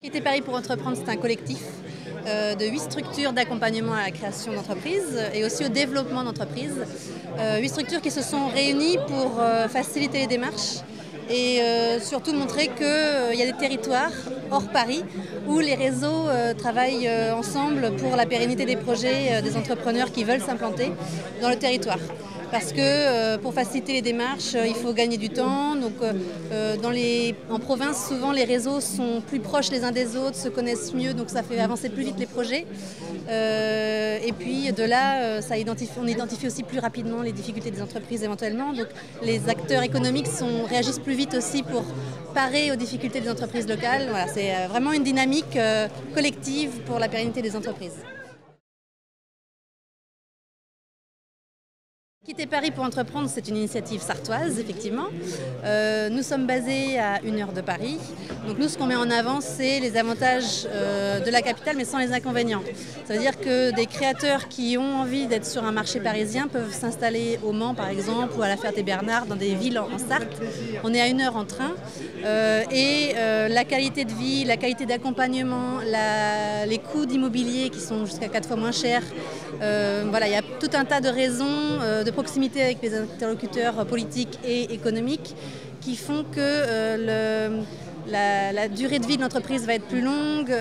Quitté Paris pour entreprendre, c'est un collectif de 8 structures d'accompagnement à la création d'entreprises et aussi au développement d'entreprises. 8 structures qui se sont réunies pour faciliter les démarches et surtout montrer qu'il y a des territoires hors Paris où les réseaux travaillent ensemble pour la pérennité des projets des entrepreneurs qui veulent s'implanter dans le territoire. Parce que pour faciliter les démarches, il faut gagner du temps. Donc, en province, souvent les réseaux sont plus proches les uns des autres, se connaissent mieux, donc ça fait avancer plus vite les projets. Et puis de là, on identifie aussi plus rapidement les difficultés des entreprises éventuellement. Donc les acteurs économiques réagissent plus vite aussi pour parer aux difficultés des entreprises locales. Voilà, c'est vraiment une dynamique collective pour la pérennité des entreprises. Quitter Paris pour entreprendre, c'est une initiative sartoise, effectivement. Nous sommes basés à 1 heure de Paris. Donc nous, ce qu'on met en avant, c'est les avantages de la capitale, mais sans les inconvénients. Ça veut dire que des créateurs qui ont envie d'être sur un marché parisien peuvent s'installer au Mans, par exemple, ou à la Ferté-Bernard, dans des villes en Sarthe. On est à 1 heure en train. La qualité de vie, la qualité d'accompagnement, les coûts d'immobilier qui sont jusqu'à 4 fois moins chers. Voilà, il y a tout un tas de raisons de proximité avec les interlocuteurs politiques et économiques qui font que la durée de vie de l'entreprise va être plus longue,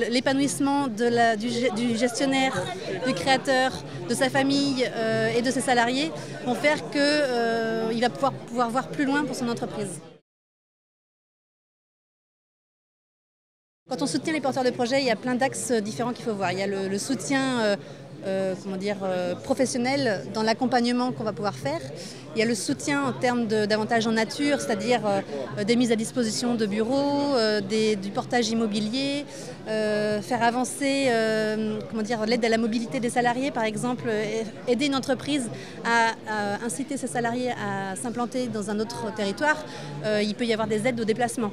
l'épanouissement du gestionnaire, du créateur, de sa famille et de ses salariés vont faire qu'il va pouvoir voir plus loin pour son entreprise. Quand on soutient les porteurs de projets, il y a plein d'axes différents qu'il faut voir. Il y a le soutien professionnel dans l'accompagnement qu'on va pouvoir faire. Il y a le soutien en termes d'avantages en nature, c'est-à-dire des mises à disposition de bureaux, du portage immobilier, faire avancer l'aide à la mobilité des salariés, par exemple, aider une entreprise à inciter ses salariés à s'implanter dans un autre territoire. Il peut y avoir des aides au déplacement.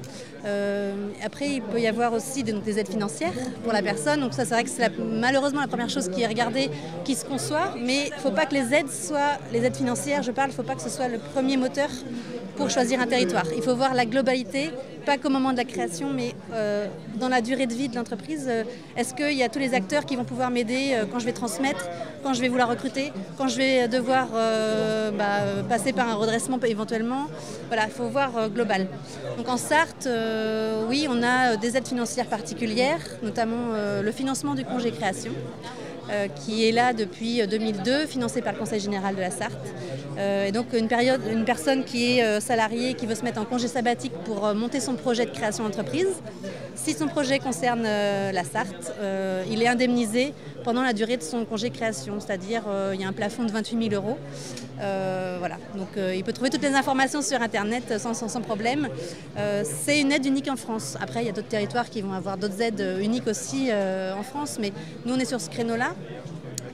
Après, il peut y avoir aussi des aides financières pour la personne. Donc ça, c'est vrai que c'est malheureusement la première chose qui est regardée, qui se conçoit, mais il ne faut pas que les aides financières, il ne faut pas que ce soit le premier moteur pour choisir un territoire. Il faut voir la globalité, pas qu'au moment de la création, mais dans la durée de vie de l'entreprise. Est-ce qu'il y a tous les acteurs qui vont pouvoir m'aider quand je vais transmettre, quand je vais vouloir recruter, quand je vais devoir passer par un redressement éventuellement. Voilà, il faut voir global. Donc en Sarthe, oui, on a des aides financières particulières, notamment le financement du congé création. Qui est là depuis 2002, financé par le Conseil général de la Sarthe. Et donc une personne qui est salariée, qui veut se mettre en congé sabbatique pour monter son projet de création d'entreprise. Si son projet concerne la Sarthe, il est indemnisé pendant la durée de son congé création, c'est-à-dire il y a un plafond de 28 000 €. Voilà. Donc il peut trouver toutes les informations sur Internet sans problème. C'est une aide unique en France. Après, il y a d'autres territoires qui vont avoir d'autres aides uniques aussi en France, mais nous on est sur ce créneau-là.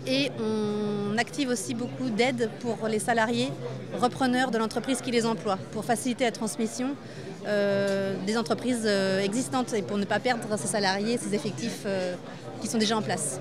Et on active aussi beaucoup d'aides pour les salariés repreneurs de l'entreprise qui les emploie, pour faciliter la transmission des entreprises existantes et pour ne pas perdre ces salariés, ces effectifs qui sont déjà en place.